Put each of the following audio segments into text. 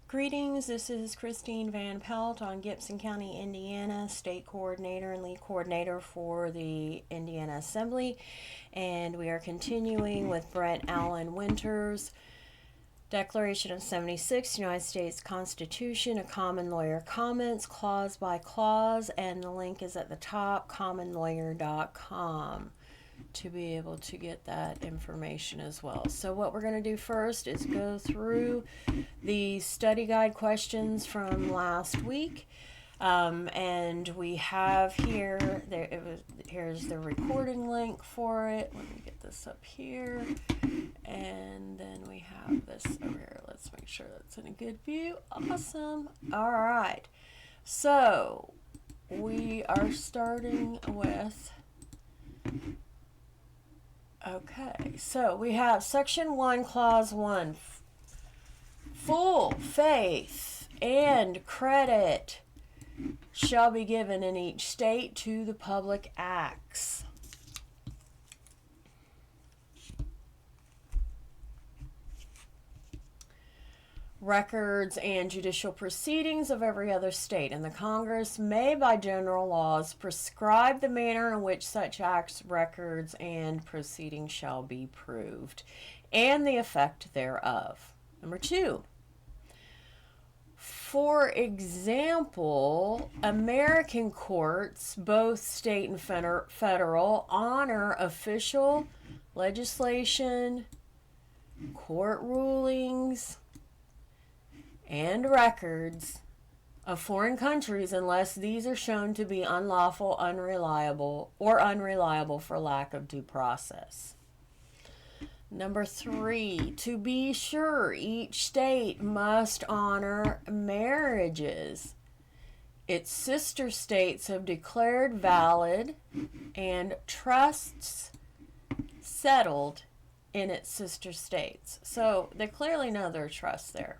Greetings, this is Christine Van Pelt on Gibson County, Indiana, State Coordinator and Lead Coordinator for the Indiana Assembly, and we are continuing with Brett Allen Winters' Declaration of 76, United States Constitution, a Common Lawyer Comments, clause by clause, and the link is at the top, commonlawyer.com, to be able to get that information as well. So what we're going to do first is go through the study guide questions from last week, and we have here here's the recording link for it. Let me get this up here, and then we have this over here. Let's make sure that's in a good view. Awesome. All right, so we are starting with okay, so we have Section 1, Clause 1. Full faith and credit shall be given in each state to the public acts. Records and judicial proceedings of every other state, and the Congress may by general laws prescribe the manner in which such acts, records, and proceedings shall be proved, and the effect thereof. Number 2. For example, American courts, both state and federal, honor official legislation, court rulings, and records of foreign countries unless these are shown to be unlawful, unreliable for lack of due process. Number 3, to be sure, each state must honor marriages its sister states have declared valid and trusts settled in its sister states. So they clearly know their trust there.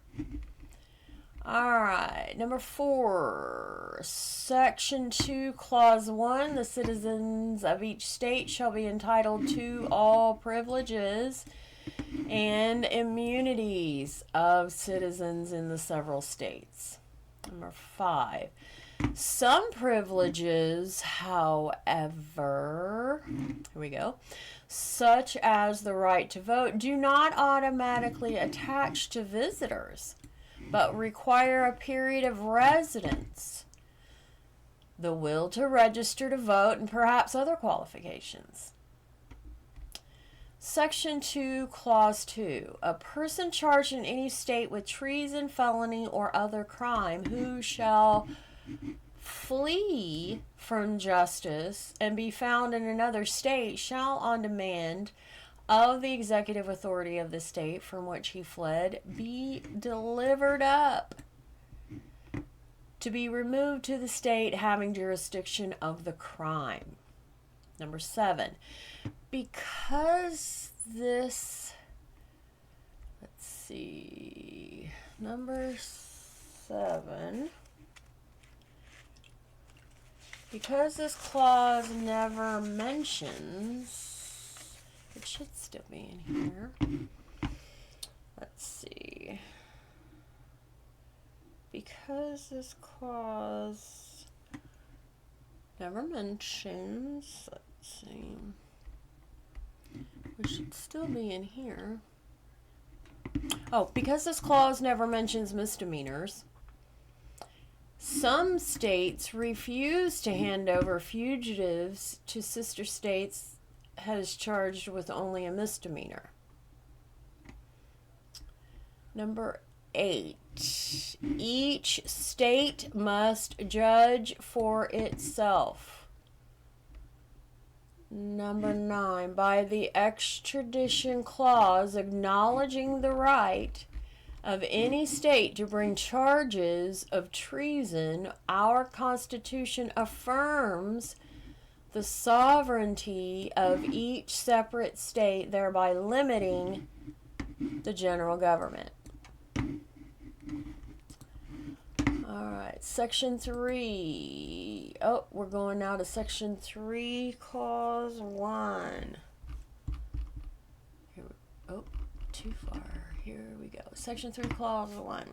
All right, number 4, Section 2, Clause 1, the citizens of each state shall be entitled to all privileges and immunities of citizens in the several states. Number 5, some privileges, however, here we go, such as the right to vote, do not automatically attach to visitors, but require a period of residence, the will to register to vote, and perhaps other qualifications. Section 2, Clause 2. A person charged in any state with treason, felony, or other crime who shall flee from justice and be found in another state shall, on demand of the executive authority of the state from which he fled, be delivered up to be removed to the state having jurisdiction of the crime. Number 7, because this, let's see, number 7, because this clause never mentions, it should still be in here. Let's see. Because this clause never mentions, let's see, it should still be in here. Oh, because this clause never mentions misdemeanors, some states refuse to hand over fugitives to sister states has charged with only a misdemeanor. Number 8, each state must judge for itself. Number 9, by the extradition clause acknowledging the right of any state to bring charges of treason, our Constitution affirms the sovereignty of each separate state, thereby limiting the general government. All right, Section 3. Oh, we're going now to Section 3, Clause 1. Here, oh, too far. Here we go. Section 3, Clause 1.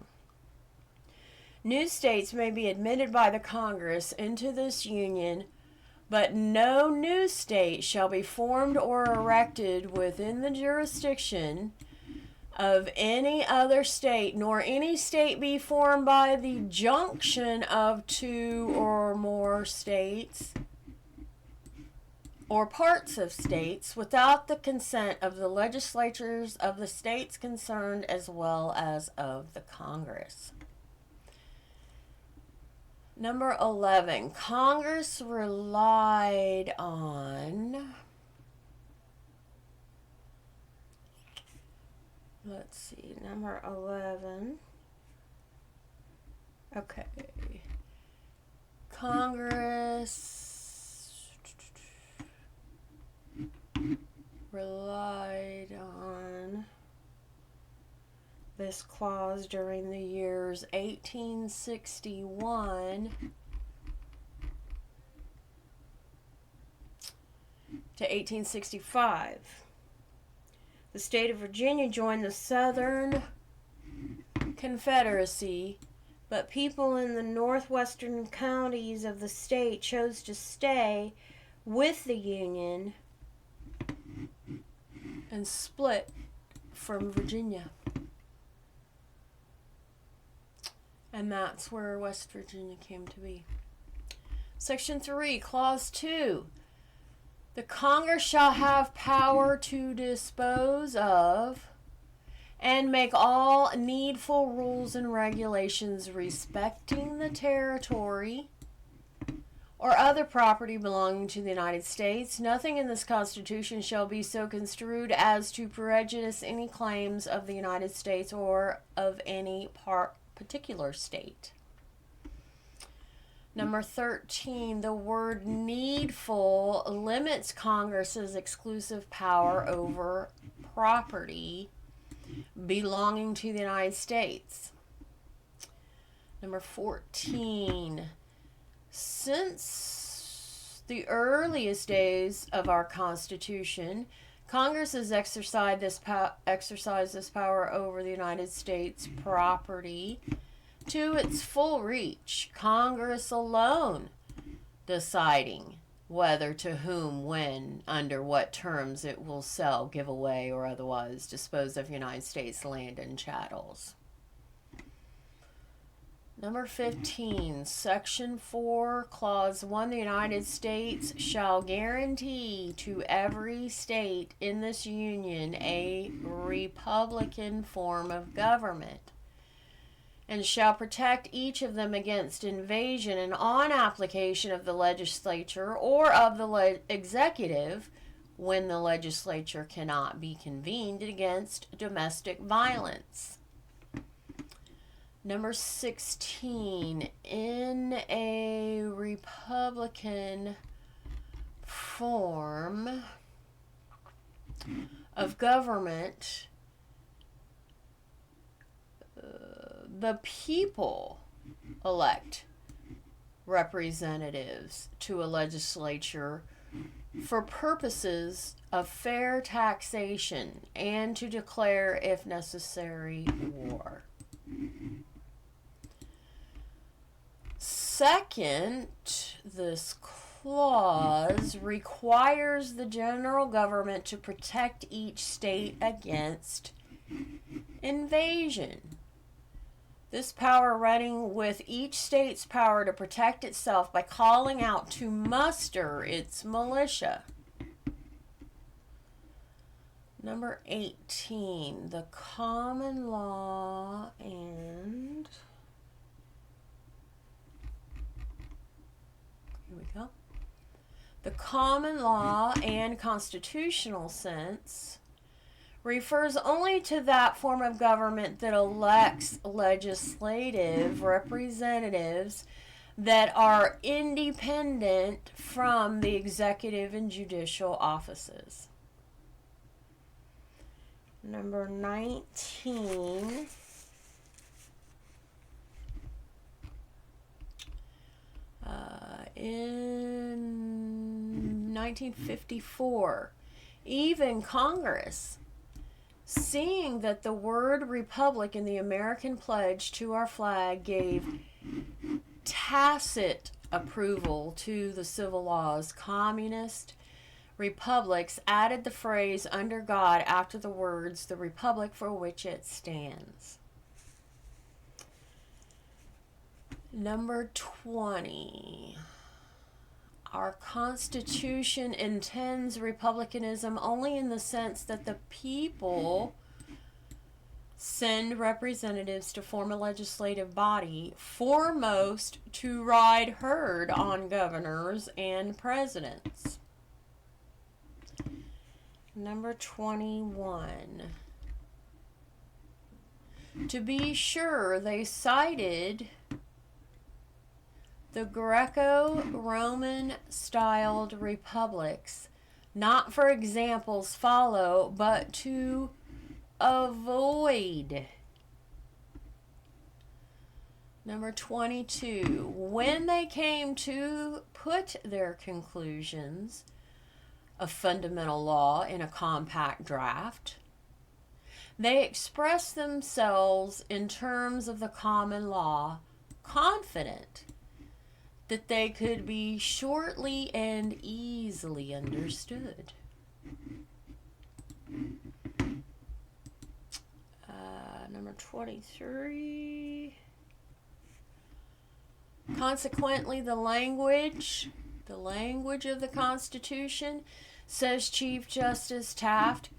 New states may be admitted by the Congress into this union, but no new state shall be formed or erected within the jurisdiction of any other state, nor any state be formed by the junction of two or more states or parts of states without the consent of the legislatures of the states concerned as well as of the Congress. Number 11, Congress relied on, let's see, number 11, okay, Congress relied on this clause during the years 1861 to 1865. The state of Virginia joined the Southern Confederacy, but people in the northwestern counties of the state chose to stay with the Union and split from Virginia. And that's where West Virginia came to be. Section 3, Clause 2. The Congress shall have power to dispose of and make all needful rules and regulations respecting the territory or other property belonging to the United States. Nothing in this Constitution shall be so construed as to prejudice any claims of the United States or of any particular state. Number 13, the word needful limits Congress's exclusive power over property belonging to the United States. Number 14, since the earliest days of our Constitution, Congress has exercised this power over the United States property to its full reach, Congress alone deciding whether, to whom, when, under what terms it will sell, give away, or otherwise dispose of United States land and chattels. Number 15, Section 4, Clause 1, the United States shall guarantee to every state in this union a republican form of government, and shall protect each of them against invasion and on application of the legislature or of the executive when the legislature cannot be convened against domestic violence. Number 16, in a republican form of government, the people elect representatives to a legislature for purposes of fair taxation and to declare, if necessary, war. Second, this clause requires the general government to protect each state against invasion. This power running with each state's power to protect itself by calling out to muster its militia. Number 18, the common law and... Here we go. The common law and constitutional sense refers only to that form of government that elects legislative representatives that are independent from the executive and judicial offices. Number 19. In 1954, even Congress Seeing that the word republic in the American pledge to our flag gave tacit approval to the civil laws, communist republics added the phrase under God after the words the republic for which it stands. Number 20. Our Constitution intends republicanism only in the sense that the people send representatives to form a legislative body, foremost to ride herd on governors and presidents. Number 21. To be sure, they cited the Greco-Roman styled republics, not for examples follow, but to avoid. Number 22. When they came to put their conclusions of fundamental law in a compact draft, they expressed themselves in terms of the common law, confident that they could be shortly and easily understood. Number 23. Consequently, the language of the Constitution, says Chief Justice Taft,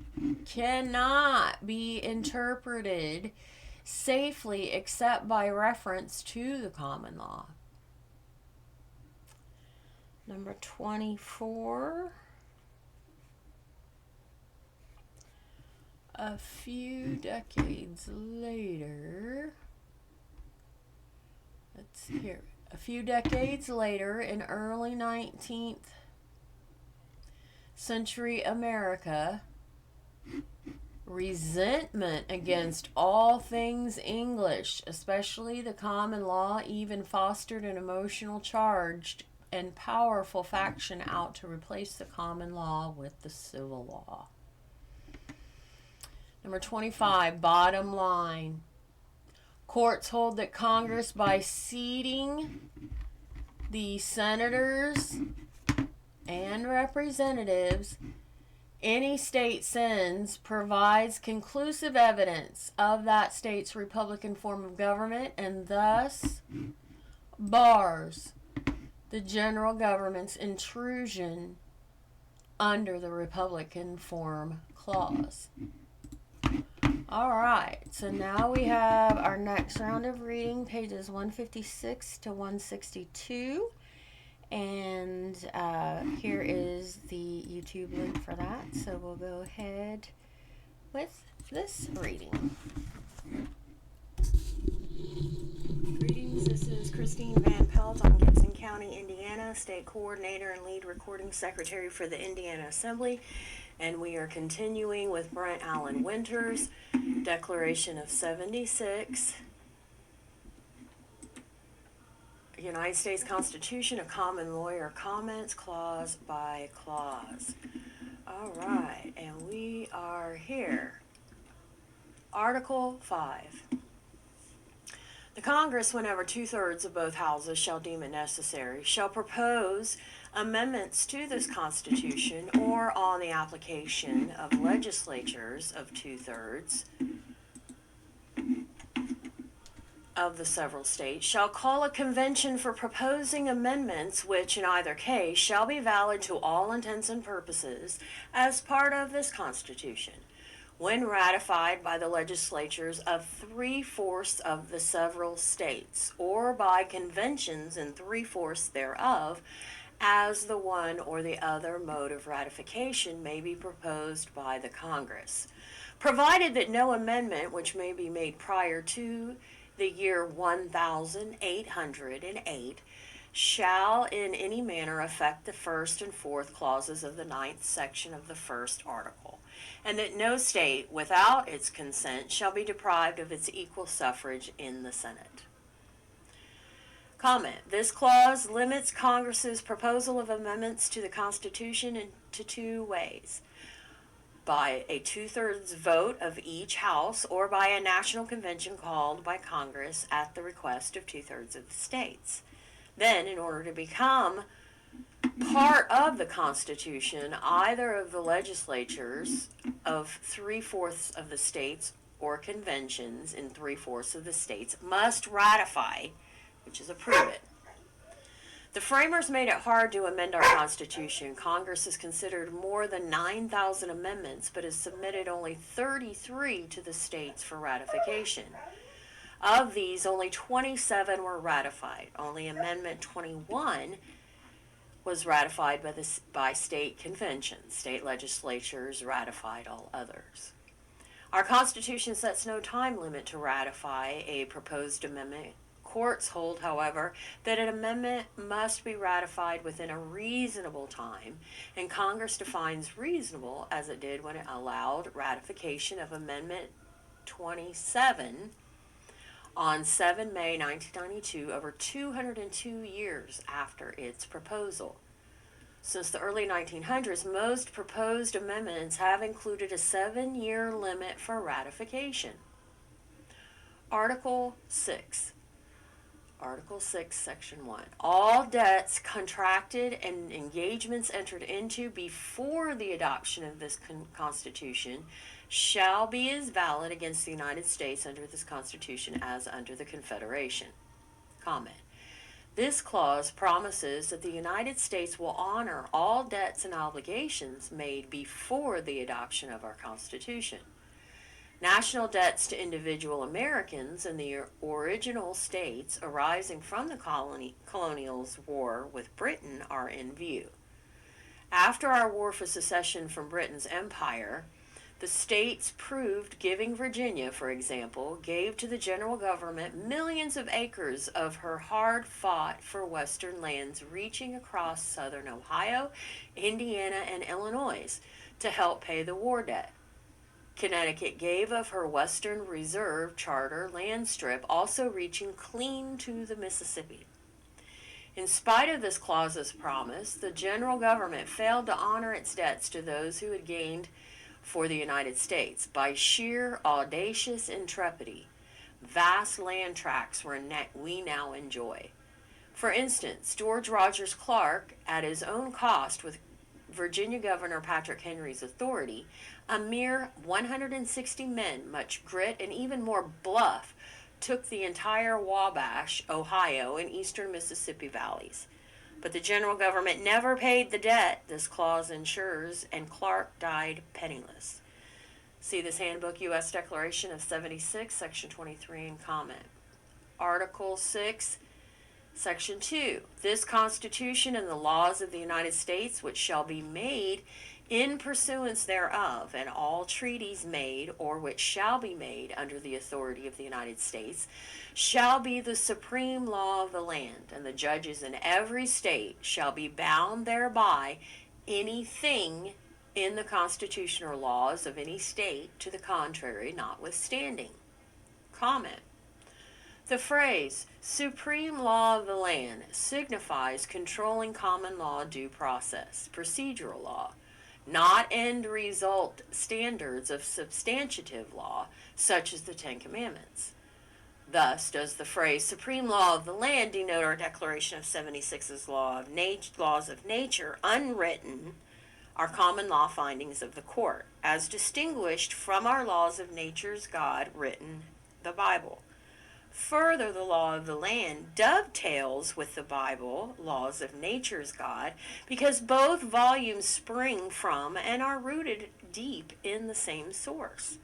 cannot be interpreted safely except by reference to the common law. Number 24. A few decades later, in early 19th century America, resentment against all things English, especially the common law, even fostered an emotional charged and powerful faction out to replace the common law with the civil law. Number 25, bottom line. Courts hold that Congress, by seating the senators and representatives any state sends, provides conclusive evidence of that state's Republican form of government and thus bars the general government's intrusion under the Republican form clause. All right, so now we have our next round of reading, pages 156 to 162. And here is the YouTube link for that. So we'll go ahead with this reading. Greetings, this is Christine Van Pelt on Gibson County, Indiana, State Coordinator and Lead Recording Secretary for the Indiana Assembly. And we are continuing with Brent Allen Winters' Declaration of 76. United States Constitution, a common lawyer comments clause by clause. All right, and we are here. Article 5. The Congress, whenever 2/3 of both houses shall deem it necessary, shall propose amendments to this Constitution or on the application of legislatures of 2/3 of the several states, shall call a convention for proposing amendments which in either case shall be valid to all intents and purposes as part of this Constitution, when ratified by the legislatures of 3/4 of the several states, or by conventions in 3/4 thereof, as the one or the other mode of ratification may be proposed by the Congress, provided that no amendment which may be made prior to the year 1808 shall in any manner affect the first and fourth clauses of the 9th section of the first article, and that no state without its consent shall be deprived of its equal suffrage in the Senate. Comment. This clause limits Congress's proposal of amendments to the Constitution into two ways. by a 2/3 vote of each house or by a national convention called by Congress at the request of 2/3 of the states. Then, in order to become part of the Constitution, either of the legislatures of 3/4 of the states or conventions in 3/4 of the states must ratify, which is approve it. The framers made it hard to amend our Constitution. Congress has considered more than 9,000 amendments, but has submitted only 33 to the states for ratification. Of these, only 27 were ratified. Only Amendment 21 was ratified by state conventions. State legislatures ratified all others. Our Constitution sets no time limit to ratify a proposed amendment. Courts hold, however, that an amendment must be ratified within a reasonable time, and Congress defines reasonable as it did when it allowed ratification of Amendment 27 on 7 May 1992, over 202 years after its proposal. Since the early 1900s, most proposed amendments have included a 7-year limit for ratification. Article 6. Article 6, Section 1. All debts contracted and engagements entered into before the adoption of this Constitution shall be as valid against the United States under this Constitution as under the Confederation. Comment. This clause promises that the United States will honor all debts and obligations made before the adoption of our Constitution. National debts to individual Americans in the original states arising from the colonial's war with Britain are in view. After our war for secession from Britain's empire, the states proved giving Virginia, for example, gave to the general government millions of acres of her hard-fought for western lands reaching across southern Ohio, Indiana, and Illinois to help pay the war debt. Connecticut gave of her Western Reserve Charter land strip, also reaching clean to the Mississippi. In spite of this clause's promise, the general government failed to honor its debts to those who had gained for the United States. By sheer audacious intrepidity, vast land tracts we now enjoy. For instance, George Rogers Clark, at his own cost with Virginia Governor Patrick Henry's authority, a mere 160 men, much grit and even more bluff, took the entire Wabash, Ohio, and eastern Mississippi valleys. But the general government never paid the debt this clause ensures, and Clark died penniless. See this Handbook U.S. Declaration of 76, Section 23, and comment. Article 6, Section 2. This Constitution and the laws of the United States, which shall be made in pursuance thereof, and all treaties made or which shall be made under the authority of the United States, shall be the supreme law of the land, and the judges in every state shall be bound thereby, anything in the Constitution or laws of any state to the contrary notwithstanding. Comment. The phrase, supreme law of the land, signifies controlling common law due process, procedural law, not end result standards of substantive law, such as the Ten Commandments. Thus does the phrase supreme law of the land denote our Declaration of 76's laws of nature, unwritten, our common law findings of the court, as distinguished from our laws of nature's God written, the Bible. Further, the law of the land dovetails with the Bible, laws of nature's God, because both volumes spring from and are rooted deep in the same source.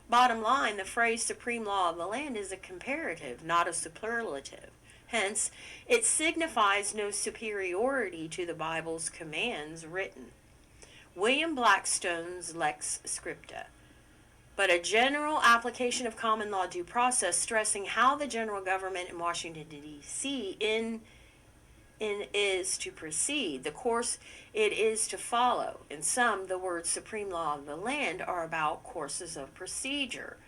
Bottom line, the phrase supreme law of the land is a comparative, not a superlative. Hence, it signifies no superiority to the Bible's commands written. William Blackstone's Lex Scripta. But a general application of common law due process, stressing how the general government in Washington, D.C. is to proceed, the course it is to follow. In sum, the words supreme law of the land are about courses of procedure,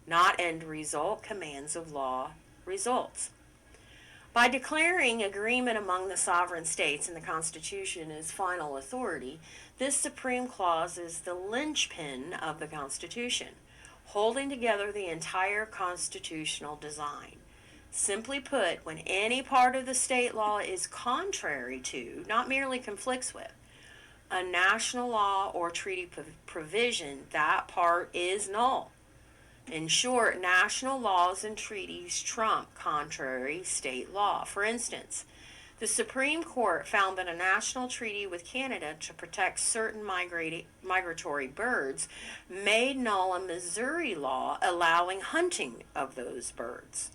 not end result, commands of law results. By declaring agreement among the sovereign states and the Constitution as final authority, this supreme clause is the linchpin of the Constitution, holding together the entire constitutional design. Simply put, when any part of the state law is contrary to, not merely conflicts with, a national law or treaty provision, that part is null. In short, national laws and treaties trump contrary state law. For instance, the Supreme Court found that a national treaty with Canada to protect certain migratory birds made null a Missouri law allowing hunting of those birds.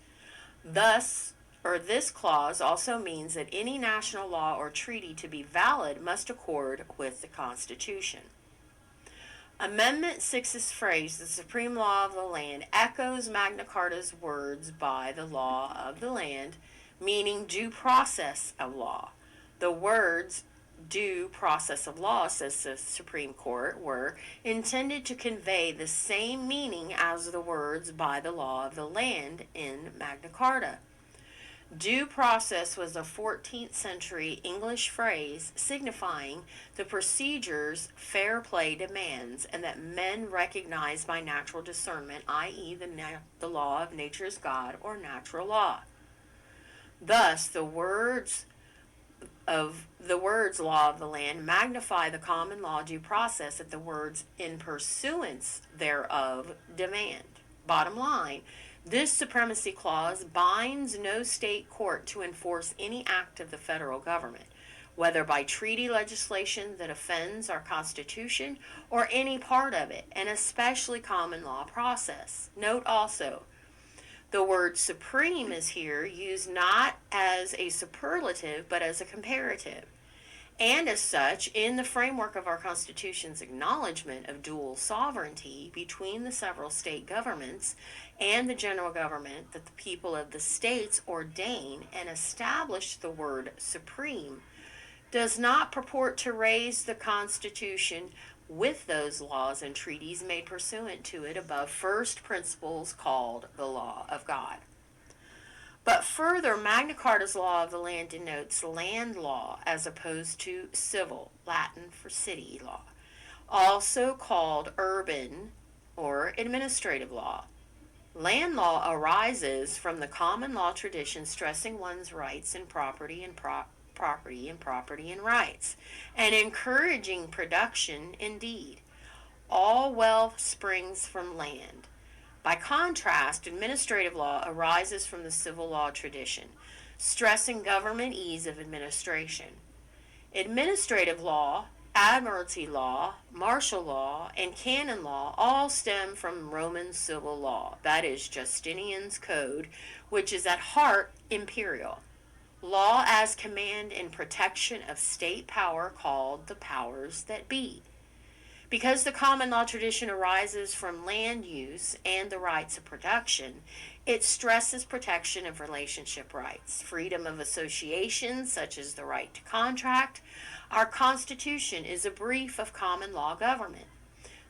This clause also means that any national law or treaty to be valid must accord with the Constitution. Amendment 6's phrase, the supreme law of the land, echoes Magna Carta's words by the law of the land, meaning due process of law. The words due process of law, says the Supreme Court, were intended to convey the same meaning as the words by the law of the land in Magna Carta. Due process was a 14th century English phrase signifying the procedures fair play demands and that men recognize by natural discernment, i.e. the law of nature's God or natural law. Thus, the words law of the land magnify the common law due process that the words in pursuance thereof demand. Bottom line, this supremacy clause binds no state court to enforce any act of the federal government, whether by treaty legislation that offends our Constitution or any part of it, and especially common law process. Note also, the word supreme is here used not as a superlative but as a comparative. And as such, in the framework of our Constitution's acknowledgement of dual sovereignty between the several state governments and the general government that the people of the states ordain and establish, the word supreme does not purport to raise the Constitution with those laws and treaties made pursuant to it above first principles called the law of God. But further, Magna Carta's law of the land denotes land law as opposed to civil, Latin for city law, also called urban or administrative law. Land law arises from the common law tradition stressing one's rights in property and property and rights, and encouraging production indeed. All wealth springs from land. By contrast, administrative law arises from the civil law tradition, stressing government ease of administration. Administrative law, admiralty law, martial law, and canon law all stem from Roman civil law, that is Justinian's code, which is at heart imperial. Law as command and protection of state power called the powers that be. Because the common law tradition arises from land use and the rights of production, it stresses protection of relationship rights, freedom of association, such as the right to contract. Our Constitution is a brief of common law government.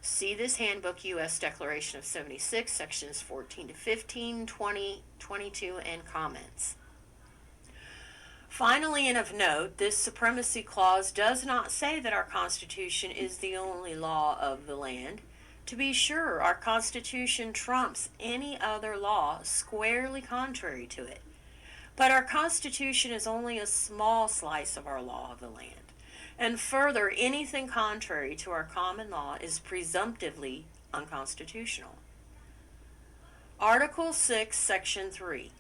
See this handbook, U.S. Declaration of 76, sections 14 to 15, 20, 22, and comments. Finally, and of note, this supremacy clause does not say that our Constitution is the only law of the land. To be sure, our Constitution trumps any other law squarely contrary to it. But our Constitution is only a small slice of our law of the land. And further, anything contrary to our common law is presumptively unconstitutional. Article 6, Section 3.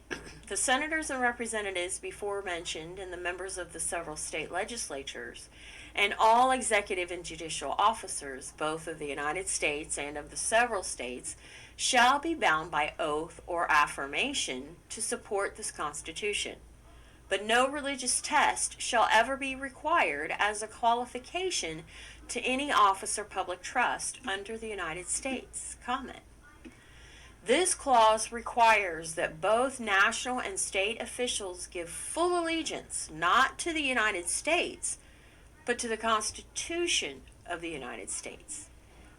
The senators and representatives before mentioned and the members of the several state legislatures and all executive and judicial officers, both of the United States and of the several states, shall be bound by oath or affirmation to support this Constitution. But no religious test shall ever be required as a qualification to any office or public trust under the United States. Comment. This clause requires that both national and state officials give full allegiance not to the United States, but to the Constitution of the United States.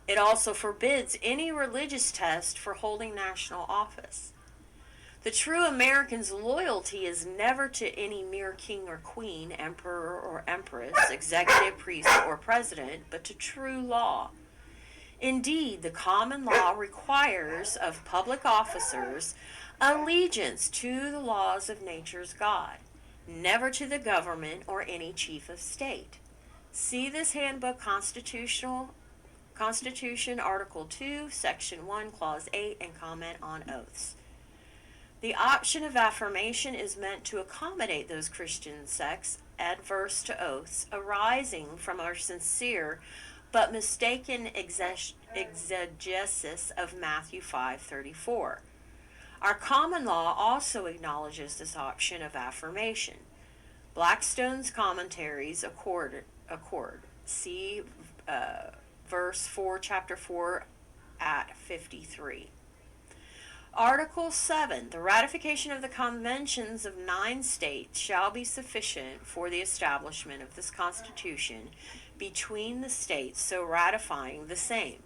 It also forbids any religious test for holding national office. The true American's loyalty is never to any mere king or queen, emperor or empress, executive, priest, or president, but to true law. Indeed, the common law requires of public officers allegiance to the laws of nature's God, never to the government or any chief of state. See this handbook Constitution, Article 2, Section 1, Clause 8, and comment on oaths. The option of affirmation is meant to accommodate those Christian sects adverse to oaths arising from our sincere but mistaken exegesis of Matthew 5:34. Our common law also acknowledges this option of affirmation. Blackstone's commentaries accord. See verse 4, chapter 4 at 53. Article 7. The ratification of the conventions of 9 states shall be sufficient for the establishment of this Constitution between the states so ratifying the same.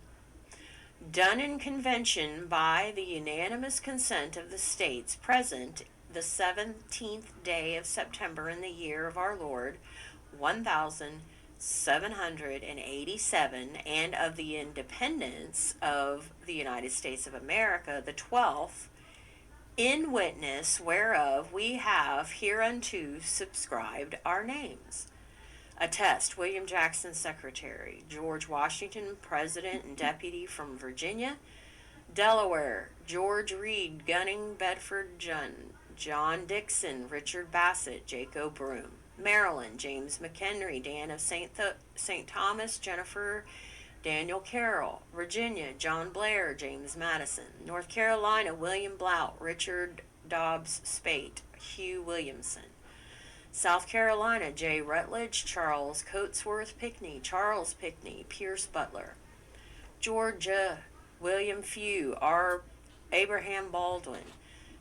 Done in convention by the unanimous consent of the states present the 17th day of September in the year of our Lord, 1787, and of the independence of the United States of America, the 12th, in witness whereof we have hereunto subscribed our names. Attest, William Jackson, Secretary. George Washington, President and Deputy from Virginia. Delaware, George Reed, Gunning, Bedford, John Dixon, Richard Bassett, Jacob Broom. Maryland, James McHenry, Dan of St. Thomas, Jennifer, Daniel Carroll. Virginia, John Blair, James Madison. North Carolina, William Blount, Richard Dobbs Spate, Hugh Williamson. South Carolina, J. Rutledge, Charles Coatsworth Pinckney, Charles Pinckney, Pierce Butler. Georgia, William Few, R. Abraham Baldwin.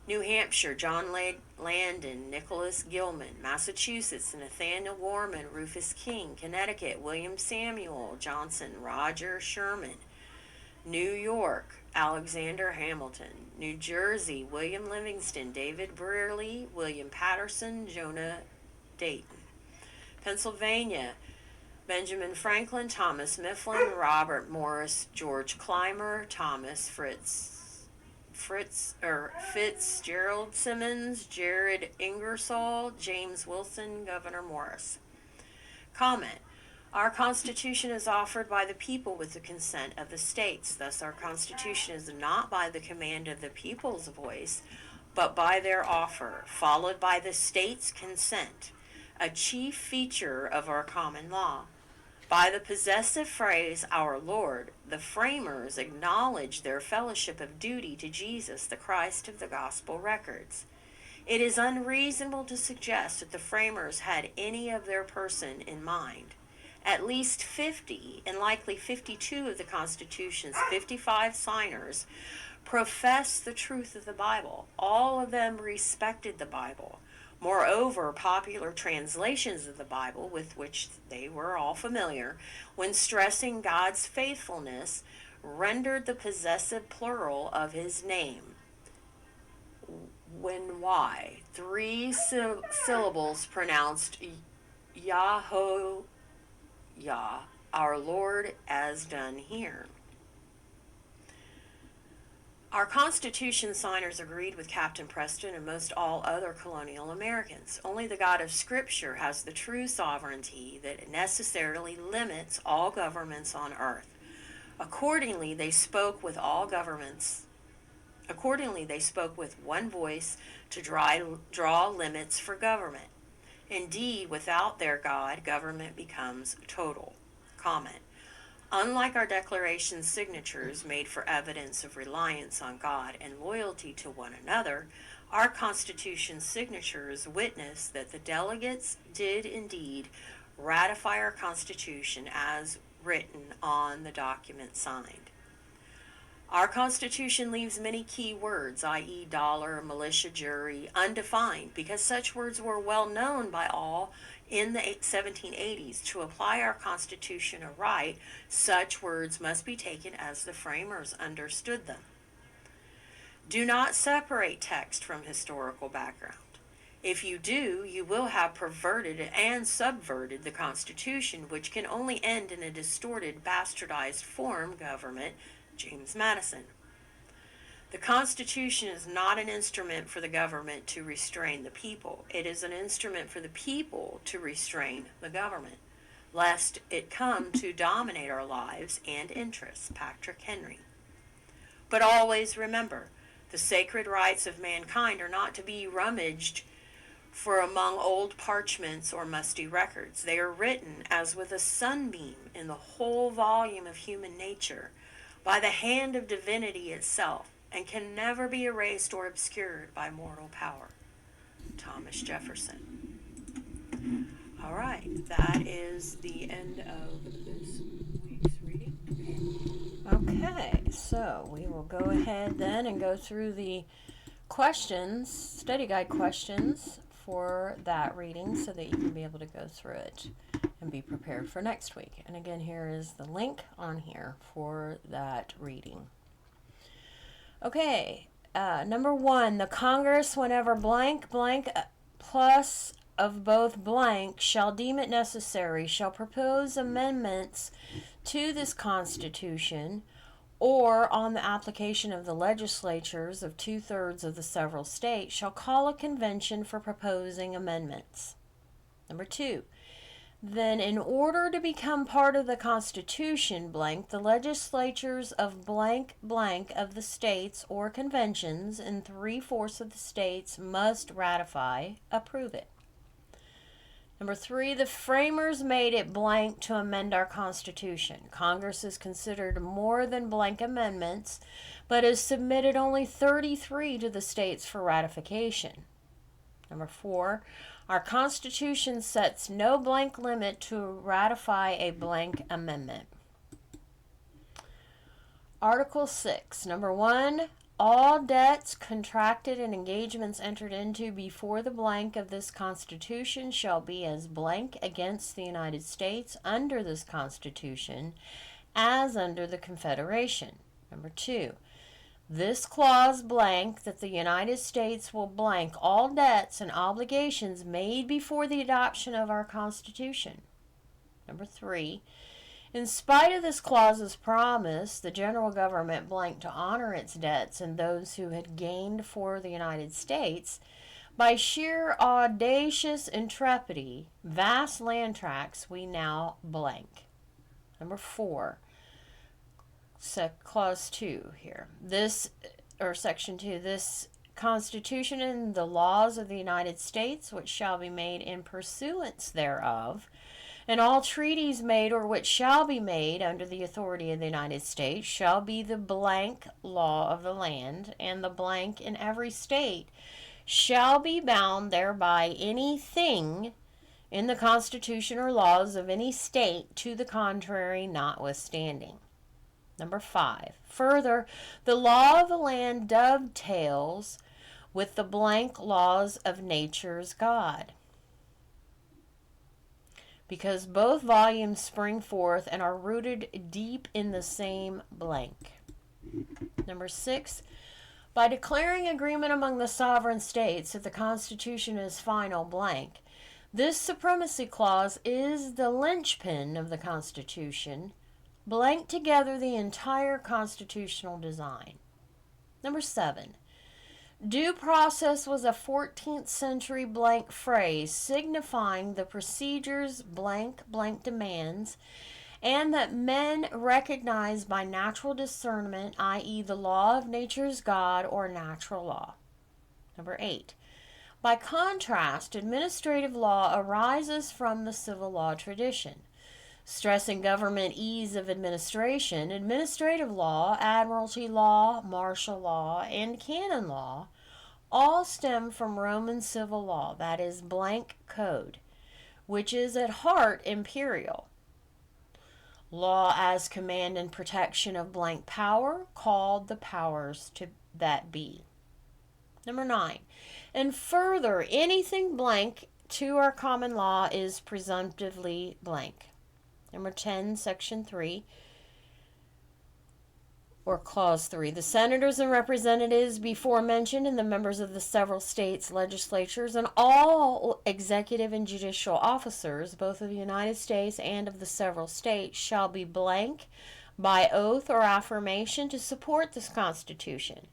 New Hampshire, John Landon, Nicholas Gilman. Massachusetts, Nathaniel Gorman, Rufus King. Connecticut, William Samuel Johnson, Roger Sherman. New York, Alexander Hamilton. New Jersey, William Livingston, David Brearley, William Patterson, Jonah Dayton. Pennsylvania, Benjamin Franklin, Thomas Mifflin, Robert Morris, George Clymer, Thomas Fitzgerald Simmons, Jared Ingersoll, James Wilson, Governor Morris. Comment. Our Constitution is offered by the people with the consent of the states. Thus, our Constitution is not by the command of the people's voice, but by their offer, followed by the states' consent, a chief feature of our common law. By the possessive phrase, our Lord, the framers acknowledge their fellowship of duty to Jesus, the Christ of the Gospel records. It is unreasonable to suggest that the framers had any of their person in mind. At least 50, and likely 52 of the Constitution's 55 signers professed the truth of the Bible. All of them respected the Bible. Moreover, popular translations of the Bible, with which they were all familiar, when stressing God's faithfulness, rendered the possessive plural of his name. When Y, 3 syllables pronounced Yahweh, our Lord, as done here. Our Constitution signers agreed with Captain Preston and most all other colonial Americans. Only the God of Scripture has the true sovereignty that necessarily limits all governments on earth. Accordingly, they spoke with one voice to draw limits for government. Indeed, without their God, government becomes total. Comment. Unlike our Declaration signatures made for evidence of reliance on God and loyalty to one another, our Constitution signatures witness that the delegates did indeed ratify our Constitution as written on the document signed. Our Constitution leaves many key words, i.e. dollar, militia, jury, undefined, because such words were well known by all in the 1780s. To apply our Constitution aright, such words must be taken as the framers understood them. Do not separate text from historical background. If you do, you will have perverted and subverted the Constitution, which can only end in a distorted, bastardized form government. James Madison. The Constitution is not an instrument for the government to restrain the people. It is an instrument for the people to restrain the government, lest it come to dominate our lives and interests. Patrick Henry. But always remember, the sacred rights of mankind are not to be rummaged for among old parchments or musty records. They are written as with a sunbeam in the whole volume of human nature by the hand of divinity itself, and can never be erased or obscured by mortal power. Thomas Jefferson. All right, that is the end of this week's reading. Okay, so we will go ahead then and go through the questions, study guide questions for that reading so that you can be able to go through it and be prepared for next week. And again, here is the link on here for that reading. Okay, number 1, the Congress, whenever blank plus of both blank shall deem it necessary, shall propose amendments to this Constitution, or on the application of the legislatures of 2/3 of the several states, shall call a convention for proposing amendments. Number 2, then in order to become part of the Constitution, blank, the legislatures of blank of the states or conventions in 3/4 of the states must ratify, approve it. Number 3, the framers made it blank to amend our Constitution. Congress is considered more than blank amendments, but has submitted only 33 to the states for ratification. Number 4, our Constitution sets no blank limit to ratify a blank amendment. Article 6, number 1, all debts contracted and engagements entered into before the blank of this Constitution shall be as blank against the United States under this Constitution as under the Confederation. Number 2, this clause blank that the United States will blank all debts and obligations made before the adoption of our Constitution. Number 3, in spite of this clause's promise, the general government blank to honor its debts and those who had gained for the United States, by sheer audacious intrepidity, vast land tracts we now blank. Number 4, clause 2 here. Section 2, this Constitution and the laws of the United States, which shall be made in pursuance thereof, and all treaties made or which shall be made under the authority of the United States, shall be the blank law of the land, and the blank in every state shall be bound thereby anything in the Constitution or laws of any state to the contrary notwithstanding. Number 5, further, the law of the land dovetails with the blank laws of nature's God, because both volumes spring forth and are rooted deep in the same blank. Number 6, by declaring agreement among the sovereign states that the Constitution is final blank, this supremacy clause is the linchpin of the Constitution, blank together the entire constitutional design. Number 7, due process was a 14th century blank phrase signifying the procedures blank demands, and that men recognized by natural discernment, i.e. the law of nature's God or natural law. Number 8, by contrast, administrative law arises from the civil law tradition. Stressing government ease of administration, administrative law, admiralty law, martial law, and canon law all stem from Roman civil law, that is, blank code, which is at heart imperial. Law as command and protection of blank power, called the powers that be. Number 9, and further, anything blank to our common law is presumptively blank. Number 10, Section 3, Or Clause 3. The senators and representatives before mentioned and the members of the several states' legislatures and all executive and judicial officers, both of the United States and of the several states, shall be blank by oath or affirmation to support this Constitution.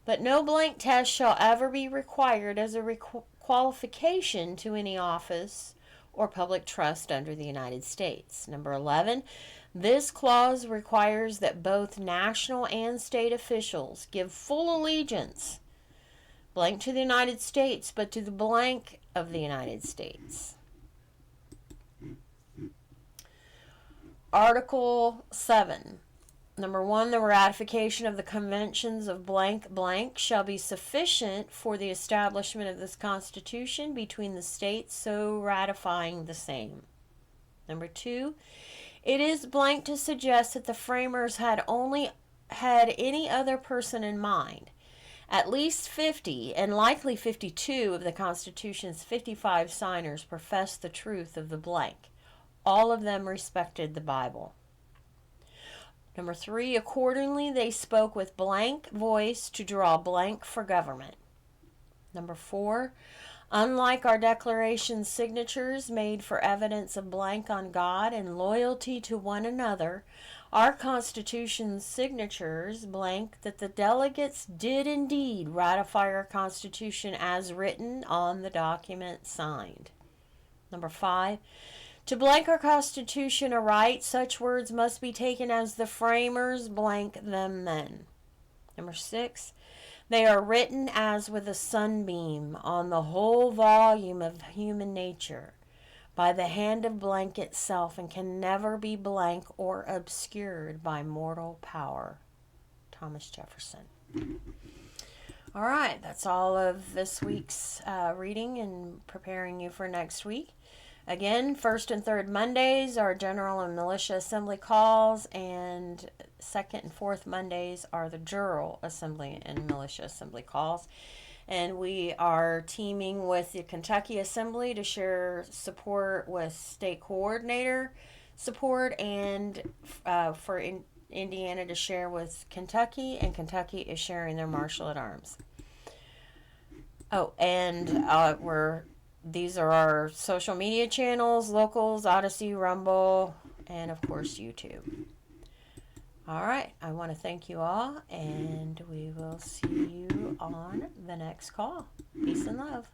But no blank test shall ever be required as a qualification to any office or public trust under the United States. Number 11, this clause requires that both national and state officials give full allegiance, blank to the United States, but to the blank of the United States. Article 7. Number 1, the ratification of the conventions of blank blank shall be sufficient for the establishment of this Constitution between the states so ratifying the same. Number 2, it is blank to suggest that the framers had any other person in mind. At least 50, and likely 52, of the Constitution's 55 signers professed the truth of the blank. All of them respected the Bible. Number 3, accordingly, they spoke with blank voice to draw blank for government. Number 4, unlike our declaration signatures made for evidence of blank on God and loyalty to one another, our Constitution's signatures blank that the delegates did indeed ratify our Constitution as written on the document signed. Number 5, to blank our Constitution aright, such words must be taken as the framers blank them then. Number 6, they are written as with a sunbeam on the whole volume of human nature by the hand of blank itself and can never be blank or obscured by mortal power. Thomas Jefferson. All right, that's all of this week's reading and preparing you for next week. Again, first and third Mondays are General and Militia Assembly calls, and second and fourth Mondays are the General Assembly and Militia Assembly calls. And we are teaming with the Kentucky Assembly to share support with state coordinator support, and for Indiana to share with Kentucky, and Kentucky is sharing their Marshal at Arms. Oh, and these are our social media channels: Locals, Odyssey, Rumble, and of course YouTube. All right, I want to thank you all, and we will see you on the next call. Peace and love.